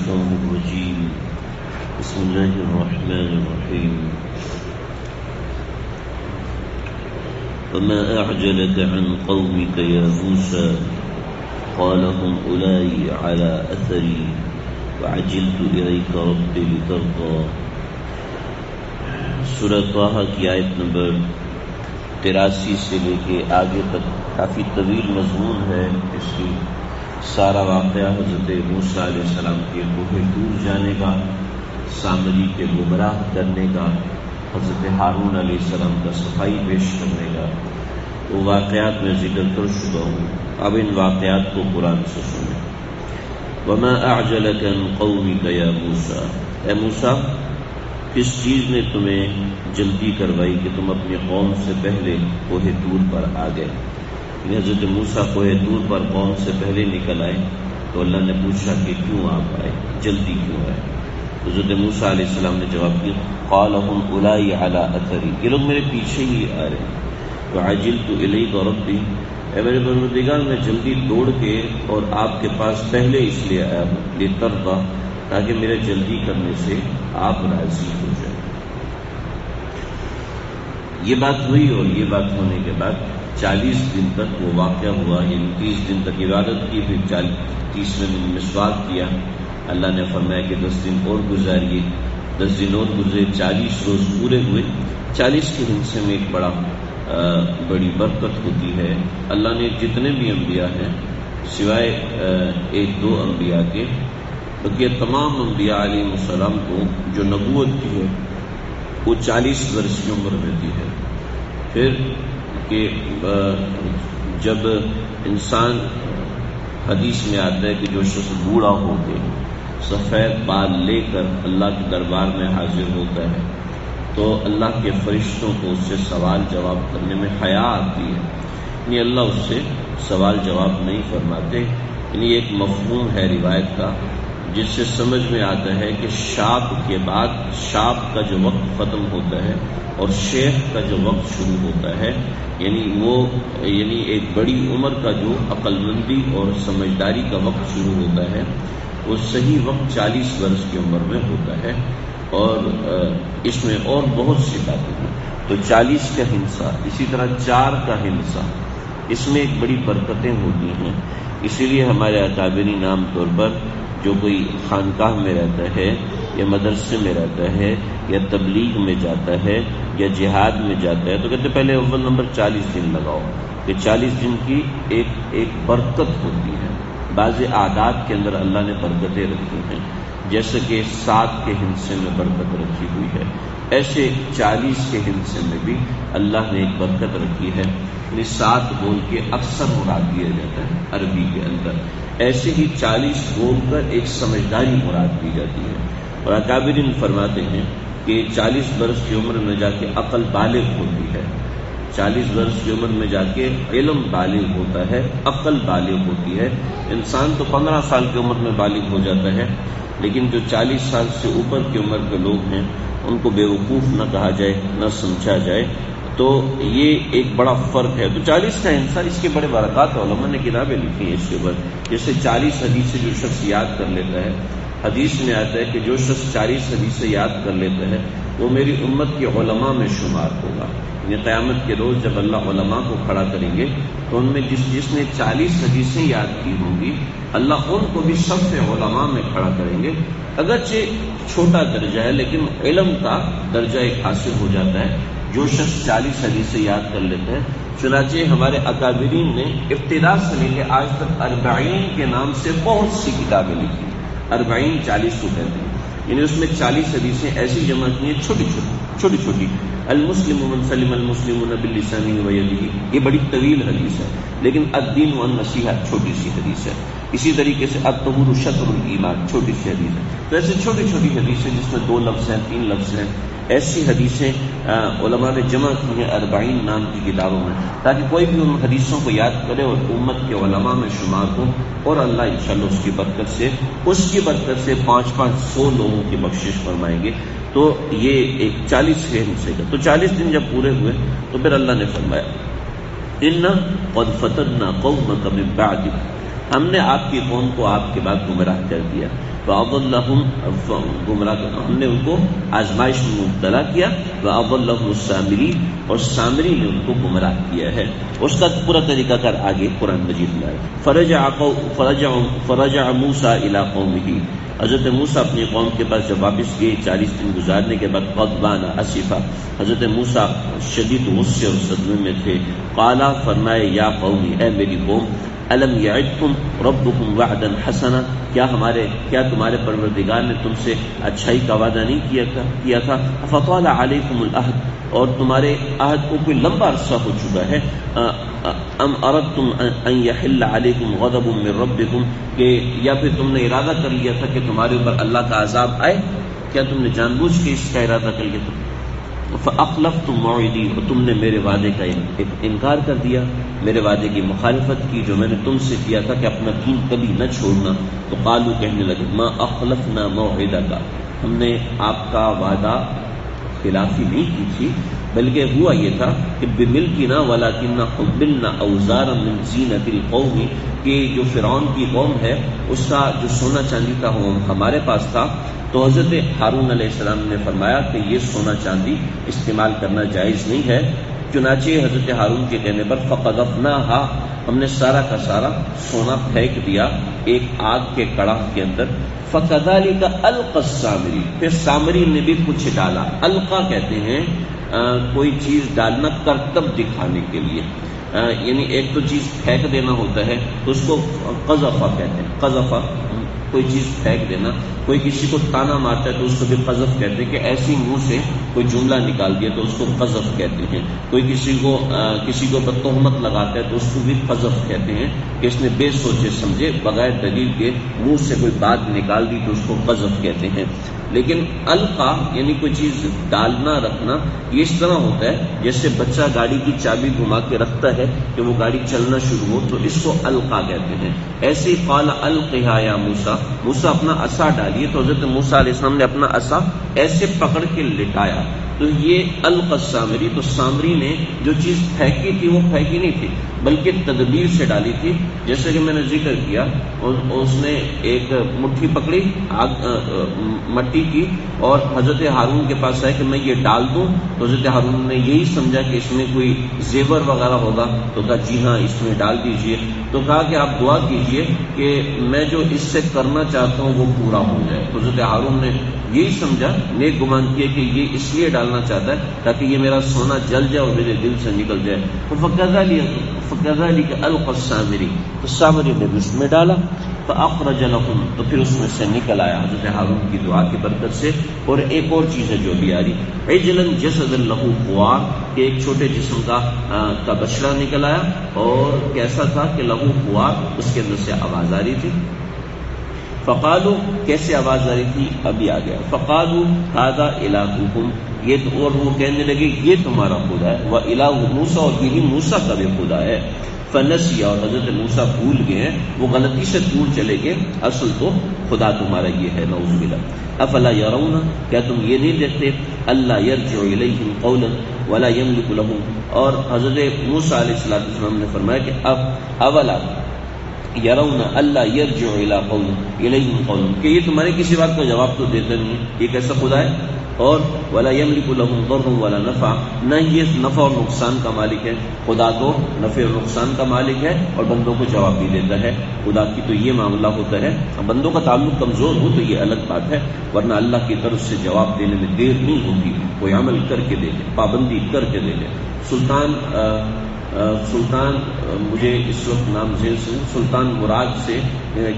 الشيطان الرجيم بسم الله الرحمن الرحيم وما أعجلك عن قومك يا موسى قال هم أولئك على أثري وعجلت إليك رب لترضى۔ سورہ طٰہٰ کی آیت نمبر 83 سے لے کے آگے تک کافی طویل مضمون ہے۔ اس کی سارا واقعہ حضرت موسیٰ علیہ السلام کے کوہ طور جانے کا، سامری کے گمراہ کرنے کا، حضرت ہارون علیہ السلام کا صفائی پیش کرنے کا، وہ واقعات میں ذکر کر چکا ہوں۔ اب ان واقعات کو قرآن سے سنیں۔ وما اعجلک عن قومک یا موسیٰ، اے موسیٰ کس چیز نے تمہیں جلدی کروائی کہ تم اپنی قوم سے پہلے کوہ طور پر آ گئے؟ حضرت موسیٰ کوہ طور پر قوم سے پہلے نکل آئے تو اللہ نے پوچھا کہ کیوں آپ آئے، جلدی کیوں آئے؟ حضرت موسیٰ علیہ السلام نے جواب دیا قال هم اولائی علی اثری، یہ لوگ میرے پیچھے ہی آ رہے ہیں۔ وعجلت الیک ربی، اے میرے پروردگار میں جلدی دوڑ کے اور آپ کے پاس پہلے اس لیے آیا ہوں لترضی، تاکہ میرے جلدی کرنے سے آپ راضی ہو جائیں۔ یہ بات ہوئی اور یہ بات ہونے کے بعد 40 دن تک وہ واقعہ ہوا، یعنی 30 دن تک عبادت کی، پھر 30ویں دن مسواک کیا۔ اللہ نے فرمایا کہ 10 دن اور گزاریے، 10 دن اور گزرے، 40 روز پورے ہوئے۔ 40 کے حصے میں ایک بڑی برکت ہوتی ہے۔ اللہ نے جتنے بھی انبیاء ہیں سوائے 1-2 انبیاء کے، بلکہ تمام انبیاء علیہ السلام کو جو نبوت کی ہے وہ 40 برس کی عمر میں دی ہے۔ پھر کہ جب انسان، حدیث میں آتا ہے کہ جو شخص بوڑھا ہو کے سفید بال لے کر اللہ کے دربار میں حاضر ہوتا ہے تو اللہ کے فرشتوں کو اس سے سوال جواب کرنے میں حیا آتی ہے، یعنی اللہ اس سے سوال جواب نہیں فرماتے۔ یعنی ایک مفہوم ہے روایت کا جس سے سمجھ میں آتا ہے کہ شاب کے بعد شاب کا جو وقت ختم ہوتا ہے اور شیخ کا جو وقت شروع ہوتا ہے، یعنی ایک بڑی عمر کا جو عقل مندی اور سمجھداری کا وقت شروع ہوتا ہے، وہ صحیح وقت 40 برس کی عمر میں ہوتا ہے۔ اور اس میں اور بہت سی باتیں ہیں۔ تو 40 کا حصہ، اسی طرح 4 کا حصہ، اس میں ایک بڑی برکتیں ہوتی ہیں۔ اسی لیے ہمارے اکابرین عام طور پر جو کوئی خانقاہ میں رہتا ہے یا مدرسے میں رہتا ہے یا تبلیغ میں جاتا ہے یا جہاد میں جاتا ہے تو کہتے پہلے اول نمبر 40 دن لگاؤ، کہ 40 دن کی ایک برکت ہوتی ہے۔ بعض عادات کے اندر اللہ نے برکتیں رکھی ہیں، جیسے کہ 7 کے حصے میں برکت رکھی ہوئی ہے، ایسے 40 کے حصے میں بھی اللہ نے ایک برکت رکھی ہے۔ یعنی 7 بول کے اکثر مراد دیا جاتا ہے عربی کے اندر، ایسے ہی 40 بول کر ایک سمجھداری مراد دی جاتی ہے۔ اور اکابرین فرماتے ہیں کہ 40 برس کی عمر میں جا کے عقل بالغ ہوتی ہے، 40 برس کی عمر میں جا کے علم بالغ ہوتا ہے، عقل بالغ ہوتی ہے۔ انسان تو 15 سال کی عمر میں بالغ ہو جاتا ہے، لیکن جو 40 سال سے اوپر کی عمر کے لوگ ہیں ان کو بیوقوف نہ کہا جائے، نہ سمجھا جائے، تو یہ ایک بڑا فرق ہے۔ تو 40 کا حصہ، اس کے بڑے برکات علماء نے کتابیں لکھی ہیں اس کے اوپر۔ جیسے 40 حدیثیں جو شخص یاد کر لیتا ہے، حدیث میں آتا ہے کہ جو شخص 40 حدیثیں یاد کر لیتا ہے وہ میری امت کے علماء میں شمار ہوگا۔ یعنی قیامت کے روز جب اللہ علماء کو کھڑا کریں گے تو ان میں جس نے 40 حدیثیں یاد کی ہوں گی، اللہ ان کو بھی صف علماء میں کھڑا کریں گے۔ اگرچہ چھوٹا درجہ ہے لیکن علم کا درجہ ایک حاصل ہو جاتا ہے جو شخص 40 حدیثیں یاد کر لیتا ہے۔ چنانچہ ہمارے اکابرین نے ابتدا سے لے کے آج تک 40 کے نام سے بہت سی کتابیں لکھی۔ 40 کو کہتے ہیں، یعنی اس میں 40 حدیثیں ایسی جمع کی ہیں چھوٹی چھوٹی۔ المسلم من سلم المسلمون بلسانه ویدہ، یہ بڑی طویل حدیث ہے، لیکن الدین والنصیحہ چھوٹی سی حدیث ہے۔ اسی طریقے سے الطہور شطر الایمان چھوٹی سی حدیث ہے۔ تو ایسے چھوٹی حدیثیں جس میں 2 لفظ ہیں، 3 لفظ ہیں، ایسی حدیثیں علماء نے جمع کی ہیں 40 نام کی کتابوں میں، تاکہ کوئی بھی ان حدیثوں کو یاد کرے اور امت کے علماء میں شمار ہو، اور اللہ انشاءاللہ اس کی برکت سے 500 لوگوں کی بخشش فرمائیں گے۔ تو یہ ایک 40 کے حصے کا۔ تو 40 دن جب پورے ہوئے تو پھر اللہ نے فرمایا اِنَّا قَدْ فَتَنَّا قَوْمَكَ مِن بَعْدِكَ، ہم نے آپ کی قوم کو آپ کے بعد گمراہ کر دیا۔ فَأَضَلَّهُمْ گمراہ ہم نے ان کو آزمائش میں مبتلا کیا، وَأَضَلَّهُمُ السَّامِرِي اور سامری نے ان کو گمراہ کیا ہے۔ اس کا پورا طریقہ کار آگے قرآن مجید میں آیا۔ فرجع موسیٰ الی قومہ، حضرت موسیٰ اپنی قوم کے پاس جب واپس گئے 40 دن گزارنے کے بعد، غضبان اسفا، حضرت موسیٰ شدید غصے اور صدمے میں تھے۔ قالا فرمائے، یا قومی، اے میری قوم، الم یعدکم ربکم وعدا حسنا، کیا تمہارے پروردگار نے تم سے اچھائی کا وعدہ نہیں کیا تھا؟ فطال علیکم العہد، اور تمہارے عہد کو کوئی لمبا عرصہ ہو چکا ہے۔ ام اردتم ان یحل علیکم غضب من ربکم، کہ یا پھر تم نے ارادہ کر لیا تھا کہ تمہارے اوپر اللہ کا عذاب آئے؟ کیا تم نے جان بوجھ کے اس کا ارادہ کر لیا تھا؟ فَأَخْلَفْتُمْ مَوْعِدِي، اور تم نے میرے وعدے کا انکار کر دیا، میرے وعدے کی مخالفت کی جو میں نے تم سے کیا تھا کہ اپنا دین کبھی نہ چھوڑنا۔ تو قالوا، کہنے لگے، ما اخلفنا موعدک، ہم نے آپ کا وعدہ خلافی نہیں کی تھی، بلکہ ہوا یہ تھا کہ بملکنا ولکننا حملنا اوزارا من زینت القوم، کہ جو فرعون کی قوم ہے اس کا جو سونا چاندی تھا وہ ہمارے پاس تھا۔ تو حضرت ہارون علیہ السلام نے فرمایا کہ یہ سونا چاندی استعمال کرنا جائز نہیں ہے، چنانچہ حضرت ہارون کے کہنے پر فقذفناہا، ہم نے سارا کا سارا سونا پھینک دیا ایک آگ کے کڑاہ کے اندر۔ فَكَذَلِكَ أَلْقَى السَّامِرِي، پھر سامری نے بھی کچھ ڈالا۔ القا کہتے ہیں کوئی چیز ڈالنا کرتب دکھانے کے لیے، یعنی ایک تو چیز پھینک دینا ہوتا ہے تو اس کو قذفہ کہتے ہیں، قذفہ کوئی چیز پھینک دینا۔ کوئی کسی کو تانا مارتا ہے تو اس کو بھی قذف کہتے ہیں، کہ ایسی منہ سے کوئی جملہ نکال دیا تو اس کو قذف کہتے ہیں۔ کوئی کسی کو تہمت لگاتا ہے تو اس کو بھی قذف کہتے ہیں، کہ اس نے بے سوچے سمجھے بغیر دلیل کے منہ سے کوئی بات نکال دی تو اس کو قذف کہتے ہیں۔ لیکن القا یعنی کوئی چیز ڈالنا رکھنا، یہ اس طرح ہوتا ہے جیسے بچہ گاڑی کی چابی گھما کے رکھتا ہے کہ وہ گاڑی چلنا شروع ہو، تو اس کو القا کہتے ہیں۔ ایسے ہی قال القھا یا موسیٰ، موسیٰ اپنا عصا ڈالیے، تو حضرت موسیٰ علیہ السلام نے اپنا عصا ایسے پکڑ کے لٹایا، تو یہ القى السامری، تو سامری نے جو چیز پھینکی تھی وہ پھینکی نہیں تھی بلکہ تدبیر سے ڈالی تھی۔ جیسے کہ میں نے ذکر کیا، اس نے ایک مٹھی پکڑی مٹی کی اور حضرت ہارون کے پاس آئے کہ میں یہ ڈال دوں، تو حضرت ہارون نے یہی سمجھا کہ اس میں کوئی زیور وغیرہ ہوگا، تو کہا جی ہاں اس میں ڈال دیجئے۔ تو کہا کہ آپ دعا کیجئے کہ میں جو اس سے کرنا چاہتا ہوں وہ پورا ہو جائے۔ تو حضرت ہارون نے یہی سمجھا، نیک گمان کیا کہ یہ اس لیے ڈالنا چاہتا ہے تاکہ یہ میرا سونا جل جائے اور میرے دل سے نکل جائے۔ فَكَذَلِكَ أَلْقَى السَّامِرِي، تو سامری نے بھی اس میں ڈالا۔ فَأَخْرَجَ لَهُمْ، تو پھر اس میں سے نکل آیا حضرت ہارون کی دعا کی برکت سے۔ اور ایک اور چیز ہے جو بھی آ رہی، عِجْلًا جَسَدًا لَهُ خُوَارٌ، کہ ایک چھوٹے جسم کا بچڑا نکل آیا، اور کیسا تھا کہ لہو خوار، اس کے اندر سے آواز آ رہی تھی۔ فقالوا، کیسے آواز آ رہی تھی ابھی آ گیا، فقالوا هذا إلهكم، یہ تو، اور وہ کہنے لگے یہ تمہارا خدا ہے، وإله موسیٰ، اور یہی موسیٰ کا بھی خدا ہے۔ فنسی، اور حضرت موسیٰ بھول گئے ہیں، وہ غلطی سے دور چلے گئے، اصل تو خدا تمہارا یہ ہے، نعوذ باللہ۔ افلا يرون، کیا تم یہ نہیں دیکھتے، الا يرجع الیہم قولا ولا يملك لهم، اور حضرت موسیٰ علیہ السلام نے فرمایا کہ اولا یرون الا یرجع الیہم قولا، کہ یہ تمہارے کسی بات کا جواب تو دیتا نہیں ہے، یہ کیسا خدا ہے؟ اور ولا یملک لهم ضر ولا نفع، نہ یہ نفع اور نقصان کا مالک ہے، خدا تو نفع اور نقصان کا مالک ہے اور بندوں کو جواب بھی دیتا ہے، خدا کی تو یہ معاملہ ہوتا ہے۔ بندوں کا تعلق کمزور ہو تو یہ الگ بات ہے، ورنہ اللہ کی طرف سے جواب دینے میں دیر نہیں ہوتی، کوئی عمل کر کے دے دے، پابندی کر کے دے دے۔ سلطان مجھے اس وقت نام ذہن سے، سلطان مراد سے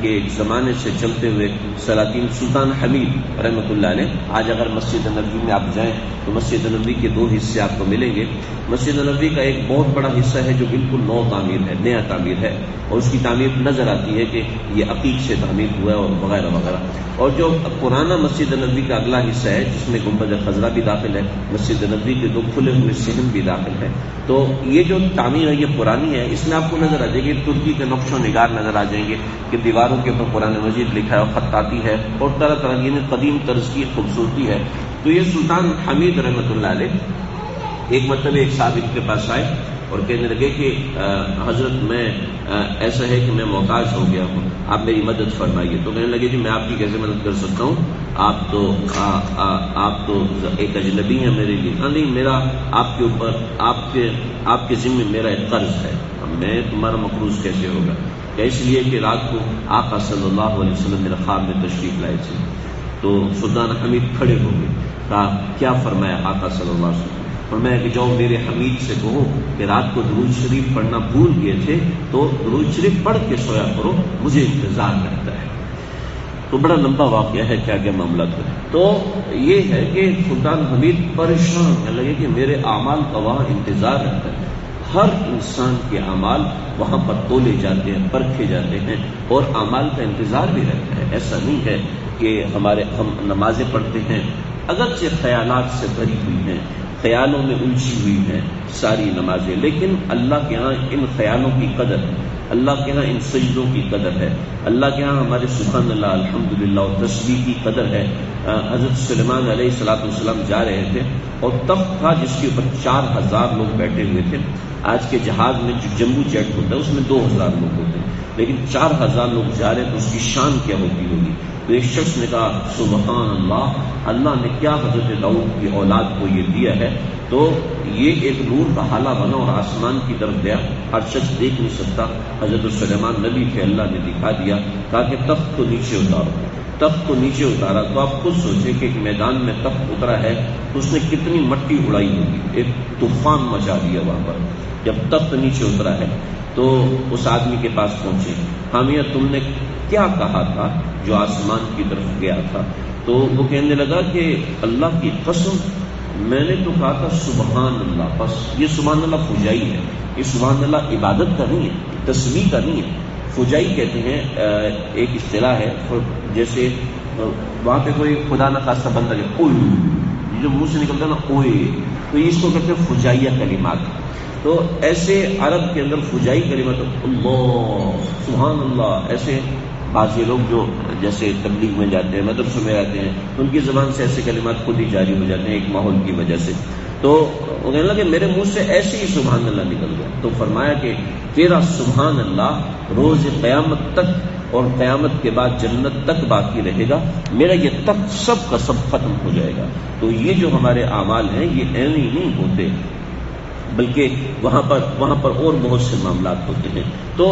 کہ ایک زمانے سے چلتے ہوئے سلاطین، سلطان حمید رحمۃ اللہ علیہ، آج اگر مسجد نبوی میں آپ جائیں تو مسجد نبوی کے دو حصے آپ کو ملیں گے۔ مسجد نبوی کا ایک بہت بڑا حصہ ہے جو بالکل نو تعمیر ہے، نیا تعمیر ہے، اور اس کی تعمیر نظر آتی ہے کہ یہ عقیق سے تعمیر ہوا ہے اور وغیرہ وغیرہ۔ اور جو پرانا مسجد نبوی کا اگلا حصہ ہے جس میں گنبد خضرا بھی داخل ہے، مسجد نبوی کے دو کھلے ہوئے صحن بھی داخل ہے، تو یہ جو تعمیر ہے یہ پرانی ہے۔ اس میں آپ کو نظر آ جائے گی ترکی کے نقش و نگار نظر آ جائیں گے کہ دیواروں کے اوپر قرآن مجید لکھا ہے اور خطاطی ہے اور طرح طرح کی قدیم طرز کی خوبصورتی ہے۔ تو یہ سلطان حمید رحمۃ اللہ علیہ ایک مرتبہ ایک صاحب ان کے پاس آئے اور کہنے لگے کہ حضرت میں ایسا ہے کہ میں محتاج ہو گیا ہوں، آپ میری مدد فرمائیے. تو کہنے لگے جی میں آپ کی کیسے مدد کر سکتا ہوں، آپ تو ایک اجنبی ہیں میرے لیے. ہاں نہیں، میرا آپ کے اوپر آپ کے ذمہ میرا ایک قرض ہے، میں تمہارا مقروض کیسے ہوگا؟ اس لیے کہ رات کو آقا صلی اللہ علیہ وسلم میرے خواب میں تشریف لائے تھے. تو سلطان حمید کھڑے ہو گئے، کہا کیا فرمایا آقا صلی اللہ علیہ وسلم؟ فرمایا کہ جاؤ میرے حمید سے کہو کہ رات کو درود شریف پڑھنا بھول گئے تھے تو درود شریف پڑھ کے سویا کرو، مجھے انتظار رہتا ہے. تو بڑا لمبا واقعہ ہے، کیا معاملہ تھا. تو یہ ہے کہ سلطان حمید پریشان ہے، لگے کہ میرے اعمال کا وہاں انتظار رہتا ہے. ہر انسان کے اعمال وہاں پر تولے جاتے ہیں، پرکھے جاتے ہیں اور اعمال کا انتظار بھی رہتا ہے. ایسا نہیں ہے کہ ہم نمازیں پڑھتے ہیں اگرچہ خیالات سے بھری ہوئی ہیں، خیالوں میں الجھی ہوئی ہیں ساری نمازیں، لیکن اللہ کے ہاں ان خیالوں کی قدر ہے، اللہ کے ہاں ان سجدوں کی قدر ہے، اللہ کے ہاں ہمارے سبحان اللہ الحمدللہ اور تسبیح کی قدر ہے. حضرت سلیمان علیہ السلام جا رہے تھے اور تخت تھا جس کے اوپر 4000 لوگ بیٹھے ہوئے تھے. آج کے جہاز میں جو جمبو جیٹ ہوتا ہے اس میں 2000 لوگ ہوتے ہیں، لیکن 4000 لوگ جا رہے ہیں تو اس کی شان کیا ہوتی ہوگی. تو ایک شخص نے کہا سبحان اللہ، اللہ نے کیا حضرت داؤد کی اولاد کو یہ دیا ہے. تو یہ ایک نور کا حالہ بنا اور آسمان کی طرف گیا، ہر شخص دیکھ نہیں سکتا. حضرت سلیمان نبی تھے، اللہ نے دکھا دیا، کہا کہ تخت کو نیچے اتارو. تخت کو نیچے اتارا تو آپ خود سوچیں کہ ایک میدان میں تخت اترا ہے تو اس نے کتنی مٹی اڑائی ہوگی، ایک طوفان مچا دیا وہاں پر. جب تخت نیچے اترا ہے تو اس آدمی کے پاس پہنچے، حامیہ تم نے کیا کہا تھا جو آسمان کی طرف گیا تھا؟ تو وہ کہنے لگا کہ اللہ کی قسم میں نے تو کہا تھا سبحان اللہ. بس یہ سبحان اللہ فجائی ہے، یہ سبحان اللہ عبادت کا نہیں ہے، تسبیح کا نہیں ہے. فجائی کہتے ہیں ایک اصطلاح ہے، جیسے وہاں پہ کوئی خدا نہ خاصہ بندہ ہے اوئے، جو منہ سے نکلتا ہے نا اوئے، تو اس کو کہتے ہیں فجائیہ کلمات. تو ایسے عرب کے اندر فجائی کلمات اللہ سبحان اللہ، ایسے بعض لوگ جو جیسے تبلیغ میں جاتے ہیں، مدرسوں میں رہتے ہیں، ان کی زبان سے ایسے کلمات خود ہی جاری ہو جاتے ہیں ایک ماحول کی وجہ سے. تو وہ کہنے لگا کہ میرے منہ سے ایسے ہی سبحان اللہ نکل گیا. تو فرمایا کہ تیرا سبحان اللہ روز قیامت تک اور قیامت کے بعد جنت تک باقی رہے گا، میرا یہ تخت سب کا سب ختم ہو جائے گا. تو یہ جو ہمارے اعمال ہیں یہ ایویں نہیں ہوتے، بلکہ وہاں پر اور بہت سے معاملات ہوتے ہیں. تو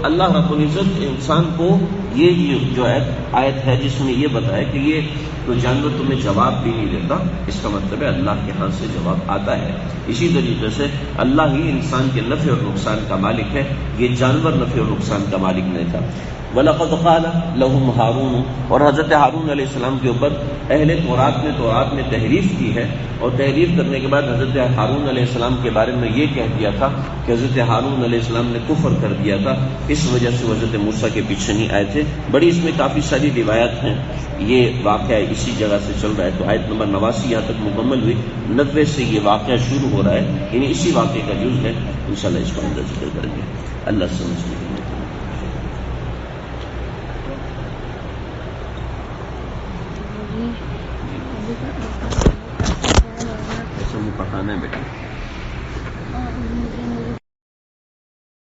اللہ رب العزت انسان کو یہ جو آیت ہے جس میں یہ بتایا کہ یہ تو جانور تمہیں جواب بھی نہیں دیتا، اس کا مطلب ہے اللہ کے ہاں سے جواب آتا ہے. اسی طریقے سے اللہ ہی انسان کے نفع اور نقصان کا مالک ہے، یہ جانور نفع اور نقصان کا مالک نہیں تھا. وَلَقَدْ قَالَ لَهُمْ هَارُونُ، اور حضرت ہارون علیہ السلام کے اوپر اہل تورات نے تحریف کی ہے، اور تحریف کرنے کے بعد حضرت ہارون علیہ السلام کے بارے میں یہ کہہ دیا تھا کہ حضرت ہارون علیہ السلام نے کفر کر دیا تھا، اس وجہ سے حضرت موسیٰ کے پیچھے نہیں آئے تھے. بڑی اس میں کافی ساری روایات ہیں. یہ واقعہ اسی جگہ سے چل رہا ہے. تو آیت نمبر 89 یہاں تک مکمل ہوئی، 90 سے یہ واقعہ شروع ہو رہا ہے، یعنی اسی واقعے کا جز ہے. انشاءاللہ اس کو اندر ذکر کریں گے. اللہ سمجھنے کے لیے پڑھانا ہے بیٹا.